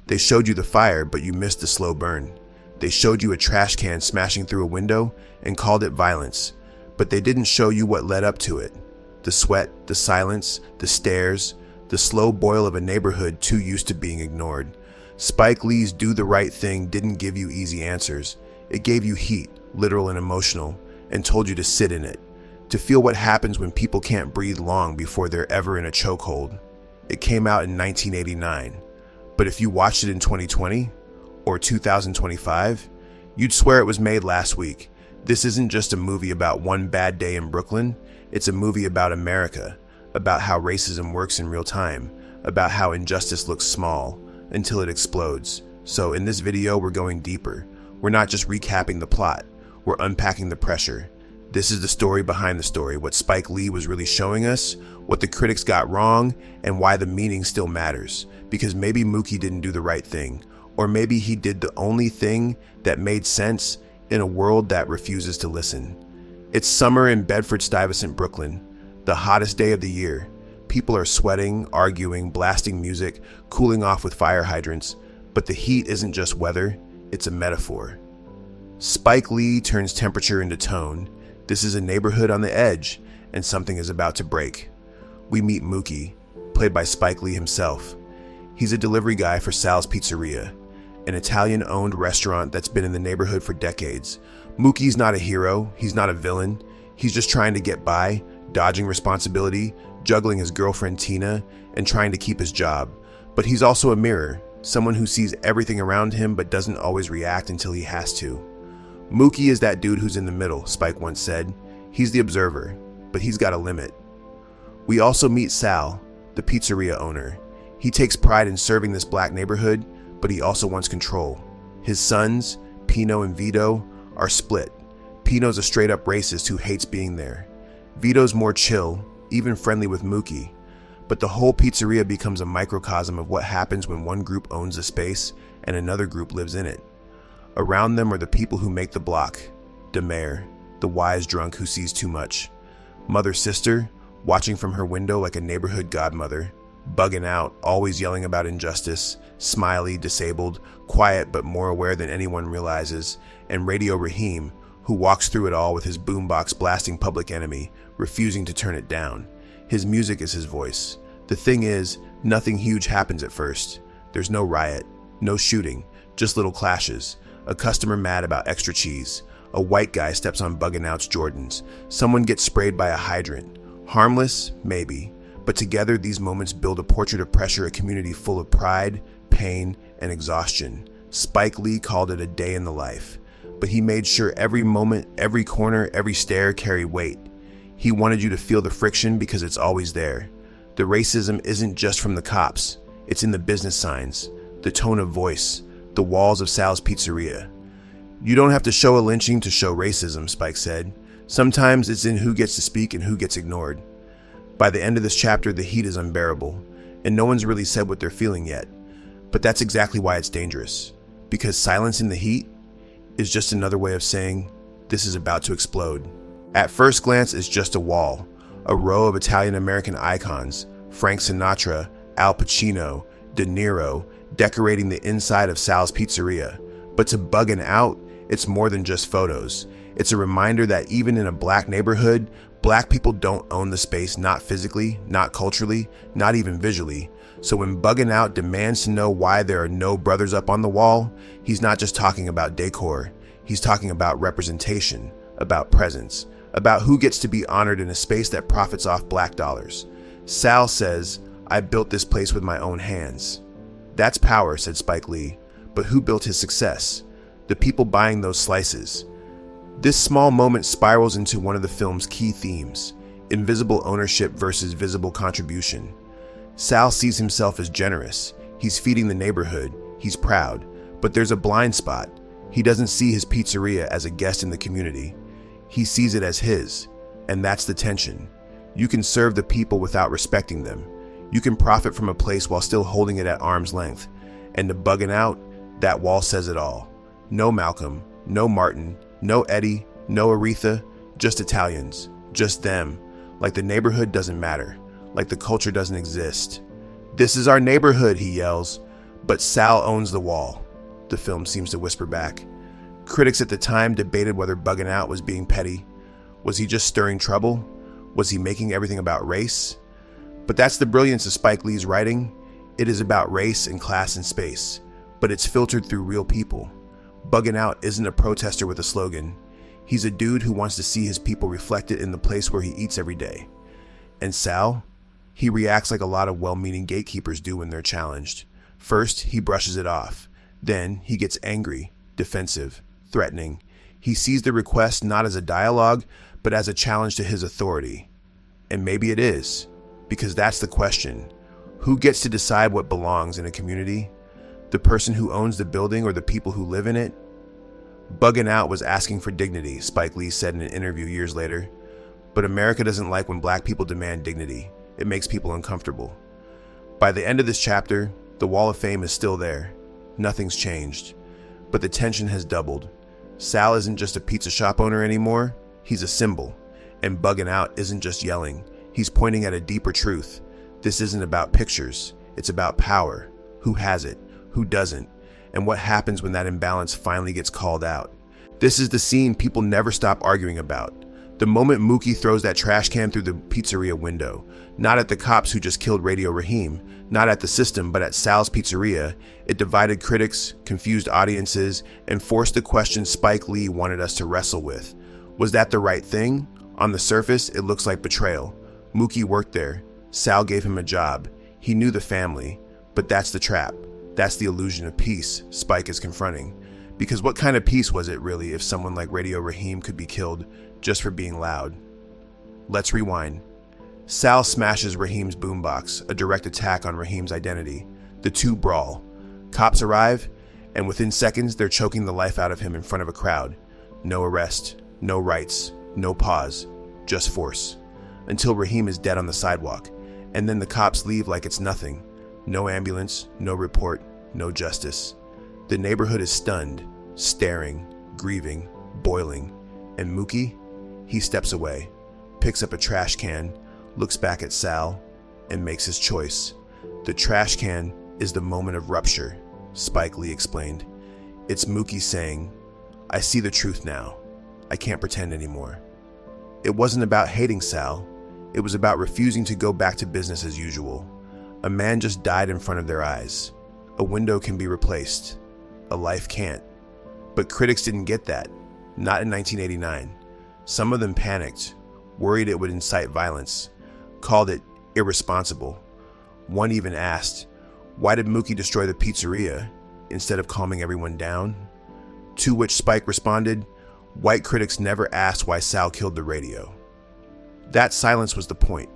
They showed you the fire, but you missed the slow burn. They showed you a trash can smashing through a window and called it violence, but they didn't show you what led up to it. The sweat, the silence, the stares, the slow boil of a neighborhood too used to being ignored. Spike Lee's Do the Right Thing didn't give you easy answers. It gave you heat, literal and emotional, and told you to sit in it, to feel what happens when people can't breathe long before they're ever in a chokehold. It came out in 1989, but if you watched it in 2020 or 2025, you'd swear it was made last week. This isn't just a movie about one bad day in Brooklyn. It's a movie about America, about how racism works in real time, about how injustice looks small until it explodes. So in this video, we're going deeper. We're not just recapping the plot, we're unpacking the pressure. This is the story behind the story, what Spike Lee was really showing us, what the critics got wrong, and why the meaning still matters. Because maybe Mookie didn't do the right thing, or maybe he did the only thing that made sense in a world that refuses to listen. It's summer in Bedford-Stuyvesant, Brooklyn, the hottest day of the year. People are sweating, arguing, blasting music, cooling off with fire hydrants, but the heat isn't just weather, it's a metaphor. Spike Lee turns temperature into tone. This is a neighborhood on the edge, and something is about to break. We meet Mookie, played by Spike Lee himself. He's a delivery guy for Sal's Pizzeria, an Italian-owned restaurant that's been in the neighborhood for decades. Mookie's not a hero, he's not a villain. He's just trying to get by, dodging responsibility, juggling his girlfriend Tina, and trying to keep his job. But he's also a mirror, someone who sees everything around him but doesn't always react until he has to. Mookie is that dude who's in the middle, Spike once said. He's the observer, but he's got a limit. We also meet Sal, the pizzeria owner. He takes pride in serving this black neighborhood, but he also wants control. His sons, Pino and Vito, are split. Pino's a straight-up racist who hates being there. Vito's more chill, even friendly with Mookie. But the whole pizzeria becomes a microcosm of what happens when one group owns a space and another group lives in it. Around them are the people who make the block. The mayor, the wise drunk who sees too much. Mother-sister, watching from her window like a neighborhood godmother. Bugging out, always yelling about injustice. Smiley, disabled, quiet but more aware than anyone realizes. And Radio Raheem, who walks through it all with his boombox blasting Public Enemy, refusing to turn it down. His music is his voice. The thing is, nothing huge happens at first. There's no riot, no shooting, just little clashes. A customer mad about extra cheese. A white guy steps on Buggin' Out's Jordans. Someone gets sprayed by a hydrant. Harmless? Maybe. But together, these moments build a portrait of pressure, a community full of pride, pain, and exhaustion. Spike Lee called it a day in the life. But he made sure every moment, every corner, every stare carried weight. He wanted you to feel the friction because it's always there. The racism isn't just from the cops. It's in the business signs, the tone of voice, the walls of Sal's Pizzeria. You don't have to show a lynching to show racism, Spike said. Sometimes it's in who gets to speak and who gets ignored. By the end of this chapter, the heat is unbearable, and no one's really said what they're feeling yet. But that's exactly why it's dangerous. Because silencing the heat is just another way of saying, this is about to explode. At first glance, it's just a wall, a row of Italian-American icons, Frank Sinatra, Al Pacino, De Niro, decorating the inside of Sal's Pizzeria. But to Buggin' Out, it's more than just photos. It's a reminder that even in a black neighborhood, black people don't own the space, not physically, not culturally, not even visually. So when Buggin' Out demands to know why there are no brothers up on the wall, he's not just talking about decor. He's talking about representation, about presence, about who gets to be honored in a space that profits off black dollars. Sal says, "I built this place with my own hands." That's power, said Spike Lee. But who built his success? The people buying those slices. This small moment spirals into one of the film's key themes, invisible ownership versus visible contribution. Sal sees himself as generous. He's feeding the neighborhood. He's proud. But there's a blind spot. He doesn't see his pizzeria as a guest in the community. He sees it as his. And that's the tension. You can serve the people without respecting them. You can profit from a place while still holding it at arm's length. And to Buggin' Out, that wall says it all. No Malcolm, no Martin, no Eddie, no Aretha, just Italians, just them. Like the neighborhood doesn't matter, like the culture doesn't exist. "This is our neighborhood," he yells. But Sal owns the wall, the film seems to whisper back. Critics at the time debated whether Bugging Out was being petty. Was he just stirring trouble? Was he making everything about race? But that's the brilliance of Spike Lee's writing. It is about race and class and space, but it's filtered through real people. Bugging Out isn't a protester with a slogan. He's a dude who wants to see his people reflected in the place where he eats every day. And Sal? He reacts like a lot of well-meaning gatekeepers do when they're challenged. First, he brushes it off. Then, he gets angry, defensive, threatening. He sees the request not as a dialogue, but as a challenge to his authority. And maybe it is, because that's the question. Who gets to decide what belongs in a community? The person who owns the building or the people who live in it? Bugging Out was asking for dignity, Spike Lee said in an interview years later. But America doesn't like when black people demand dignity. It makes people uncomfortable. By the end of this chapter, the Wall of Fame is still there. Nothing's changed. But the tension has doubled. Sal isn't just a pizza shop owner anymore. He's a symbol. And Bugging Out isn't just yelling. He's pointing at a deeper truth. This isn't about pictures. It's about power. Who has it? Who doesn't? And what happens when that imbalance finally gets called out? This is the scene people never stop arguing about. The moment Mookie throws that trash can through the pizzeria window. Not at the cops who just killed Radio Raheem. Not at the system, but at Sal's pizzeria. It divided critics, confused audiences, and forced the question Spike Lee wanted us to wrestle with. Was that the right thing? On the surface, it looks like betrayal. Mookie worked there. Sal gave him a job. He knew the family. But that's the trap. That's the illusion of peace Spike is confronting. Because what kind of peace was it really if someone like Radio Raheem could be killed just for being loud? Let's rewind. Sal smashes Raheem's boombox, a direct attack on Raheem's identity. The two brawl. Cops arrive, and within seconds they're choking the life out of him in front of a crowd. No arrest, no rights, no pause, just force. Until Raheem is dead on the sidewalk, and then the cops leave like it's nothing. No ambulance, no report, no justice. The neighborhood is stunned, staring, grieving, boiling. And Mookie? He steps away, picks up a trash can, looks back at Sal, and makes his choice. The trash can is the moment of rupture, Spike Lee explained. It's Mookie saying, I see the truth now. I can't pretend anymore. It wasn't about hating Sal. It was about refusing to go back to business as usual. A man just died in front of their eyes. A window can be replaced. A life can't. But critics didn't get that. Not in 1989. Some of them panicked, worried it would incite violence, called it irresponsible. One even asked, why did Mookie destroy the pizzeria instead of calming everyone down? To which Spike responded, white critics never asked why Sal killed the radio. That silence was the point.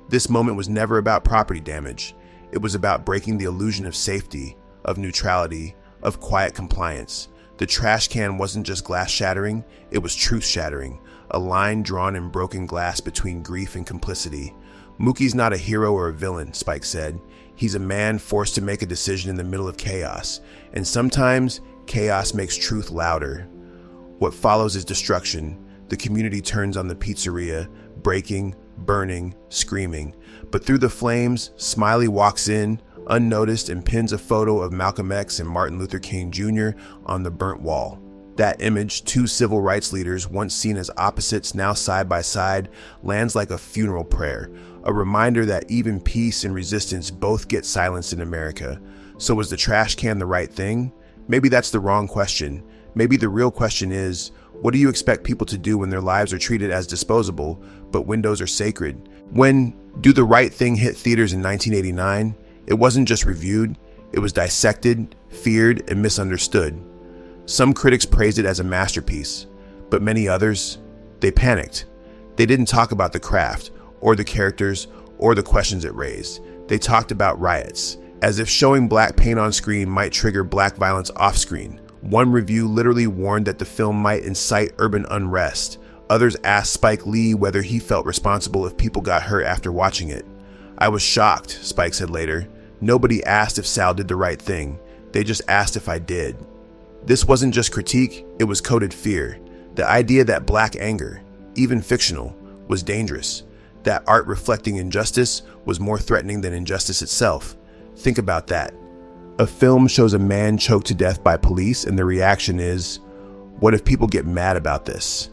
This moment was never about property damage. It was about breaking the illusion of safety, of neutrality, of quiet compliance. The trash can wasn't just glass shattering, it was truth shattering, a line drawn in broken glass between grief and complicity. Mookie's not a hero or a villain, Spike said. He's a man forced to make a decision in the middle of chaos, and sometimes chaos makes truth louder. What follows is destruction. The community turns on the pizzeria, breaking, burning, screaming. But through the flames, Smiley walks in, unnoticed, and pins a photo of Malcolm X and Martin Luther King Jr. on the burnt wall. That image, two civil rights leaders once seen as opposites, now side by side, lands like a funeral prayer, a reminder that even peace and resistance both get silenced in America. So was the trash can the right thing? Maybe that's the wrong question. Maybe the real question is, what do you expect people to do when their lives are treated as disposable, but windows are sacred? When Do the Right Thing hit theaters in 1989, it wasn't just reviewed, it was dissected, feared, and misunderstood. Some critics praised it as a masterpiece, but many others, they panicked. They didn't talk about the craft, or the characters, or the questions it raised. They talked about riots, as if showing black paint on screen might trigger black violence off screen. One review literally warned that the film might incite urban unrest. Others asked Spike Lee whether he felt responsible if people got hurt after watching it. I was shocked, Spike said later. Nobody asked if Sal did the right thing. They just asked if I did. This wasn't just critique, it was coded fear. The idea that black anger, even fictional, was dangerous. That art reflecting injustice was more threatening than injustice itself. Think about that. A film shows a man choked to death by police, and the reaction is, what if people get mad about this?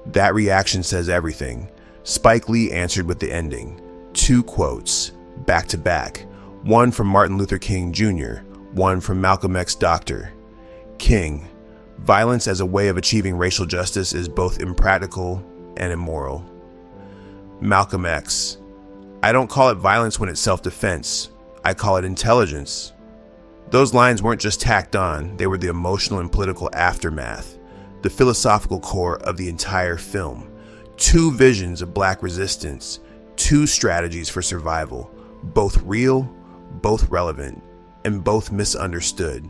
That reaction says everything. Spike Lee answered with the ending. 2 quotes, back to back. One from Martin Luther King Jr., one from Malcolm X Dr. King, violence as a way of achieving racial justice is both impractical and immoral. Malcolm X, I don't call it violence when it's self-defense. I call it intelligence. Those lines weren't just tacked on, they were the emotional and political aftermath, the philosophical core of the entire film. 2 visions of black resistance, 2 strategies for survival, both real, both relevant, and both misunderstood.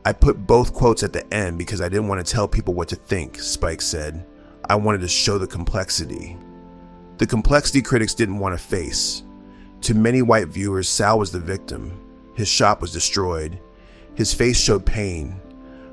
I put both quotes at the end because I didn't want to tell people what to think, Spike said. I wanted to show the complexity. The complexity critics didn't want to face. To many white viewers, Sal was the victim. His shop was destroyed. His face showed pain.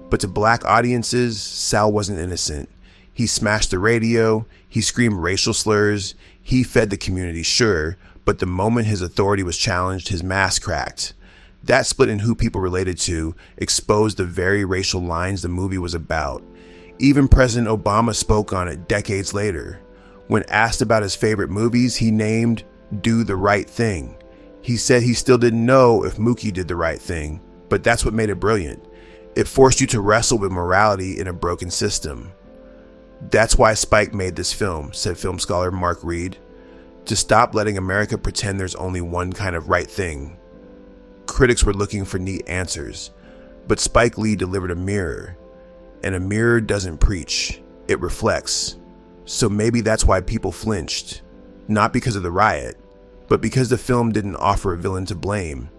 But to black audiences, Sal wasn't innocent. He smashed the radio, he screamed racial slurs, he fed the community, sure, but the moment his authority was challenged, his mask cracked. That split in who people related to exposed the very racial lines the movie was about. Even President Obama spoke on it decades later. When asked about his favorite movies, he named Do the Right Thing. He said he still didn't know if Mookie did the right thing, but that's what made it brilliant. It forced you to wrestle with morality in a broken system. That's why Spike made this film, said film scholar Mark Reed, to stop letting America pretend there's only one kind of right thing. Critics were looking for neat answers, but Spike Lee delivered a mirror, and a mirror doesn't preach, it reflects. So maybe that's why people flinched, not because of the riot, but because the film didn't offer a villain to blame.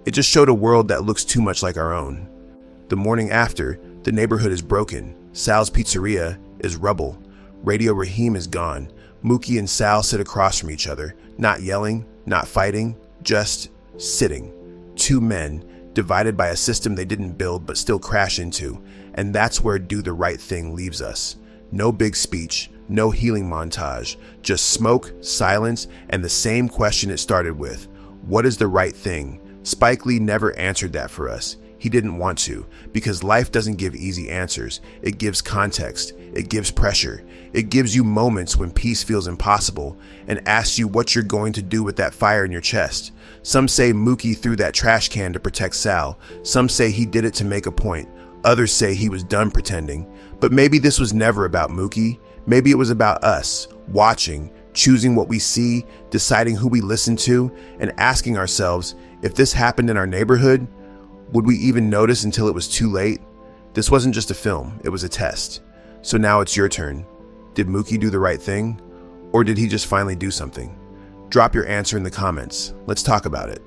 It just showed a world that looks too much like our own. The morning after, the neighborhood is broken. Sal's pizzeria is rubble. Radio Raheem is gone. Mookie and Sal sit across from each other, not yelling, not fighting, just sitting. 2 men, divided by a system they didn't build but still crash into, and that's where Do the Right Thing leaves us. No big speech, no healing montage, just smoke, silence, and the same question it started with. What is the right thing? Spike Lee never answered that for us. He didn't want to, because life doesn't give easy answers. It gives context. It gives pressure. It gives you moments when peace feels impossible and asks you what you're going to do with that fire in your chest. Some say Mookie threw that trash can to protect Sal. Some say he did it to make a point. Others say he was done pretending. But maybe this was never about Mookie. Maybe it was about us, watching, choosing what we see, deciding who we listen to, and asking ourselves, if this happened in our neighborhood, would we even notice until it was too late? This wasn't just a film, it was a test. So now it's your turn. Did Mookie do the right thing? Or did he just finally do something? Drop your answer in the comments. Let's talk about it.